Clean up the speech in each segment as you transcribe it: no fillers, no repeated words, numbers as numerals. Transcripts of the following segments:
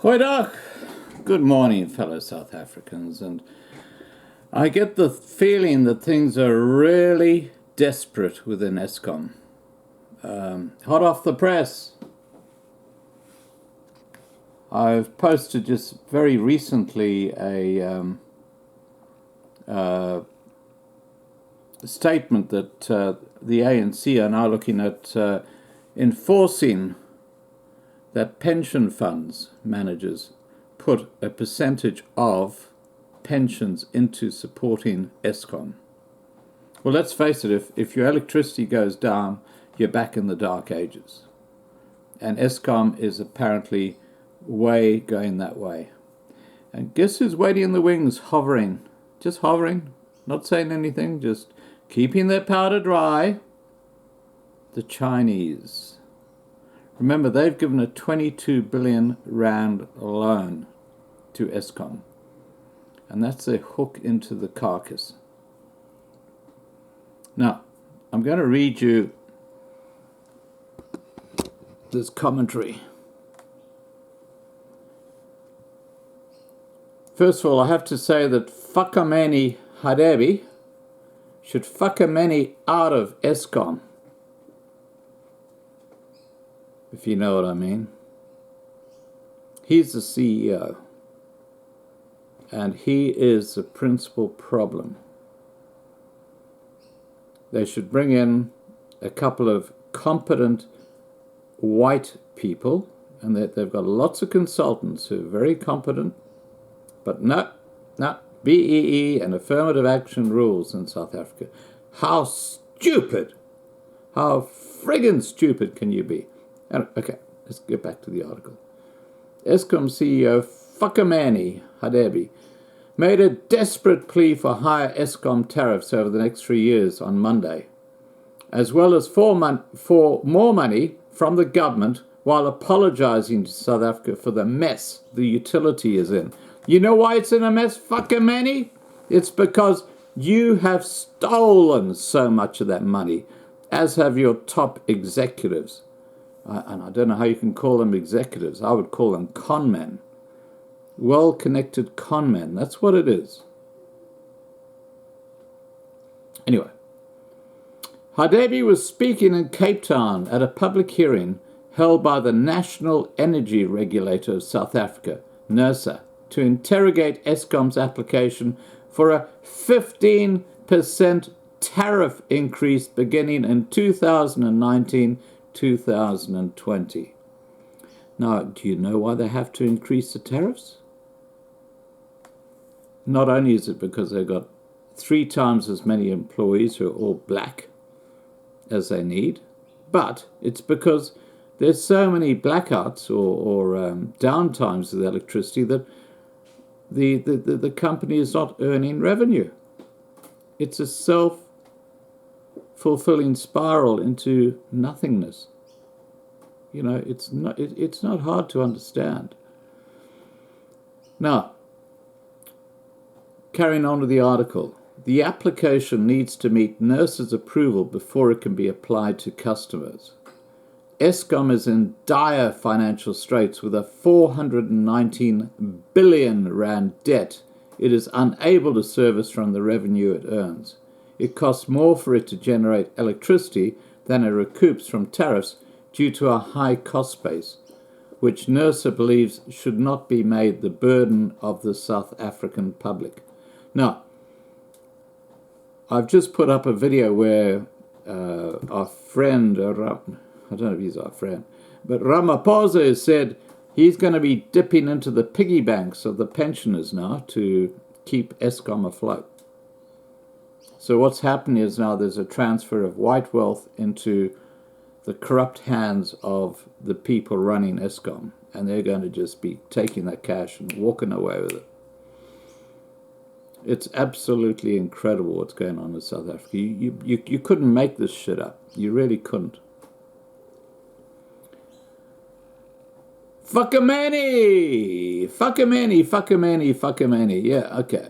Goeiedag. Good morning, fellow South Africans. And I get the feeling that things are really desperate within Eskom. Hot off the press. I've posted just very recently a statement that the ANC are now looking at enforcing that pension funds managers put a percentage of pensions into supporting Eskom. Well, let's face it, if your electricity goes down, you're back in the dark ages. And Eskom is apparently going that way. And guess who's waiting in the wings, hovering? Just hovering, not saying anything, just keeping their powder dry. The Chinese. Remember, they've given a 22 billion rand loan to Eskom. And that's their hook into the carcass. Now, I'm going to read you this commentary. First of all, I have to say that Fakamani Hadebi should Fakamani out of Eskom, if you know what I mean. He's the CEO, and he is the principal problem. They should bring in a couple of competent white people, and they've got lots of consultants who are very competent, but no, BEE and affirmative action rules in South Africa. How stupid, how friggin' stupid can you be? Okay, let's get back to the article. Eskom CEO Fakamani Hadebi made a desperate plea for higher Eskom tariffs over the next 3 years on Monday, as well as for more money from the government, while apologizing to South Africa for the mess the utility is in. You know why it's in a mess, Fakamani? It's because you have stolen so much of that money, as have your top executives. And I don't know how you can call them executives. I would call them con men. Well-connected con men. That's what it is. Anyway, Hadebi was speaking in Cape Town at a public hearing held by the National Energy Regulator of South Africa, NERSA, to interrogate Eskom's application for a 15% tariff increase beginning in 2019-2020. Now, do you know why they have to increase the tariffs? Not only is it because they've got 3 times as many employees who are all black as they need, but it's because there's so many blackouts or downtimes with electricity that the company is not earning revenue. It's a self-fulfilling spiral into nothingness. You know, it's not hard to understand. Now, carrying on with the article, the application needs to meet NERSA's approval before it can be applied to customers. Eskom is in dire financial straits with a 419 billion rand debt it is unable to service from the revenue it earns. It costs more for it to generate electricity than it recoups from tariffs due to a high cost base, which NERSA believes should not be made the burden of the South African public. Now, I've just put up a video where our friend, I don't know if he's our friend, but Ramaphosa has said he's going to be dipping into the piggy banks of the pensioners now to keep Eskom afloat. So what's happening is now there's a transfer of white wealth into the corrupt hands of the people running Eskom, and they're going to just be taking that cash and walking away with it. It's absolutely incredible what's going on in South Africa. You couldn't make this shit up. You really couldn't. Fakamani! Fakamani, Fakamani, Fakamani. Yeah, okay.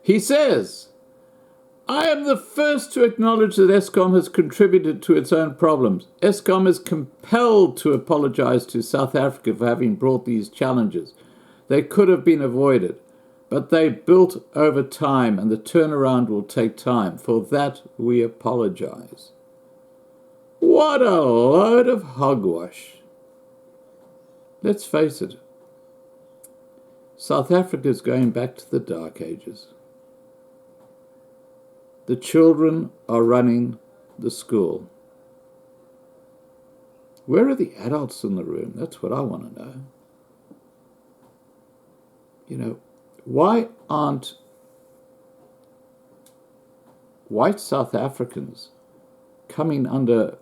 He says, I am the first to acknowledge that Eskom has contributed to its own problems. Eskom is compelled to apologize to South Africa for having brought these challenges. They could have been avoided, but they built over time, and the turnaround will take time. For that, we apologize. What a load of hogwash. Let's face it, South Africa is going back to the Dark Ages. The children are running the school. Where are the adults in the room? That's what I want to know. You know, why aren't white South Africans coming under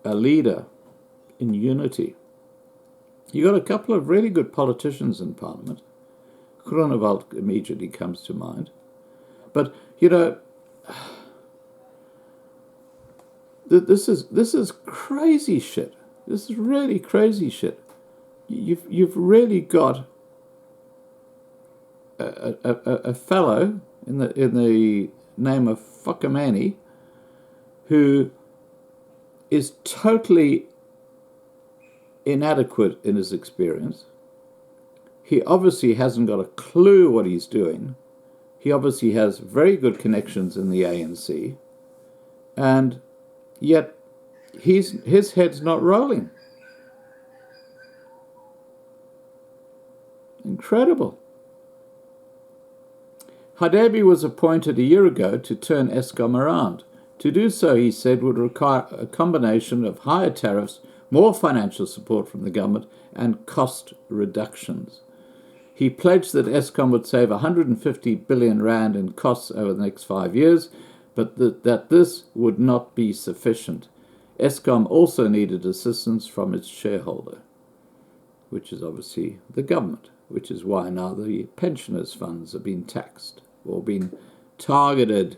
a leader in unity? You got a couple of really good politicians in Parliament. Groenewald immediately comes to mind. But, you know, this is crazy shit. This is really crazy shit. You've really got a fellow in the name of Fukamani who is totally inadequate in his experience. He obviously hasn't got a clue what he's doing. He obviously has very good connections in the ANC, and yet his head's not rolling. Incredible. Hadebe was appointed a year ago to turn Eskom around. To do so, he said, would require a combination of higher tariffs, more financial support from the government, and cost reductions. He pledged that Eskom would save 150 billion rand in costs over the next 5 years, but that this would not be sufficient. Eskom also needed assistance from its shareholder, which is obviously the government, which is why now the pensioners' funds are being taxed or being targeted.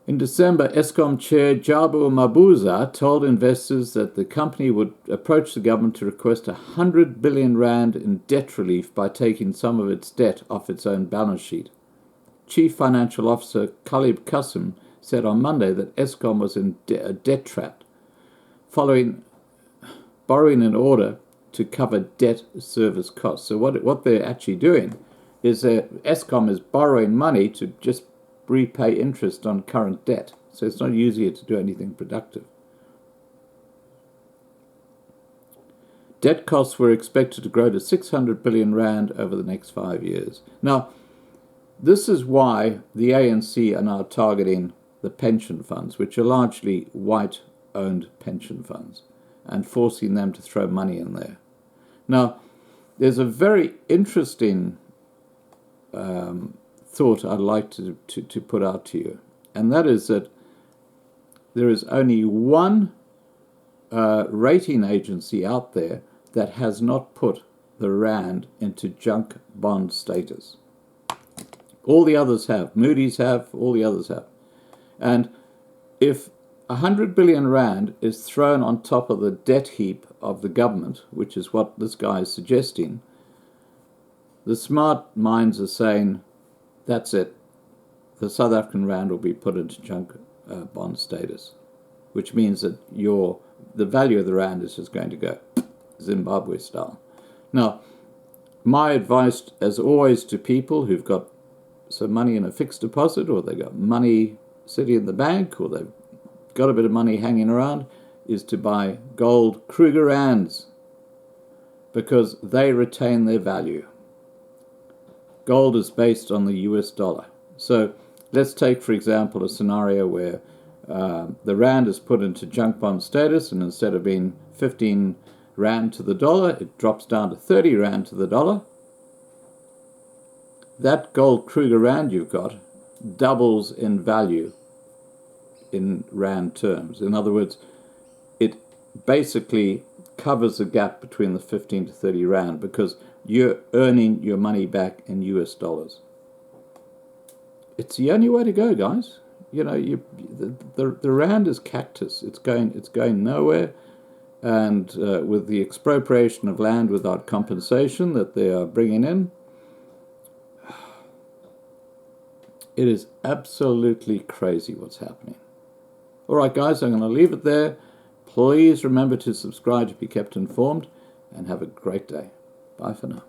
In December, Eskom Chair Jabu Mabuza told investors that the company would approach the government to request 100 billion rand in debt relief by taking some of its debt off its own balance sheet. Chief Financial Officer Khalib Qasim said on Monday that Eskom was in a debt trap, following borrowing in order to cover debt service costs. So what they're actually doing is that Eskom is borrowing money to just repay interest on current debt. So it's not using it to do anything productive. Debt costs were expected to grow to 600 billion rand over the next 5 years. Now, this is why the ANC are now targeting the pension funds, which are largely white-owned pension funds, and forcing them to throw money in there. Now, there's a very interesting thought I'd like to put out to you, and that is that there is only one rating agency out there that has not put the rand into junk bond status. All the others have. Moody's have, all the others have. And if 100 billion rand is thrown on top of the debt heap of the government, which is what this guy is suggesting, the smart minds are saying, that's it. The South African rand will be put into junk bond status, which means that the value of the rand is just going to go Zimbabwe style. Now, my advice, as always, to people who've got some money in a fixed deposit, or they've got money sitting in the bank, or they've got a bit of money hanging around, is to buy gold Kruger rands, because they retain their value. Gold is based on the US dollar. So let's take, for example, a scenario where the rand is put into junk bond status, and instead of being 15 rand to the dollar, it drops down to 30 rand to the dollar. That gold Kruger rand you've got doubles in value in rand terms. In other words, it basically covers the gap between the 15 to 30 rand, because you're earning your money back in US dollars. It's the only way to go, guys. You know, the rand is cactus. It's going nowhere. And with the expropriation of land without compensation that they are bringing in, It is absolutely crazy what's happening. All right, guys, I'm going to leave it there. Please remember to subscribe to be kept informed, and have a great day. Bye for now.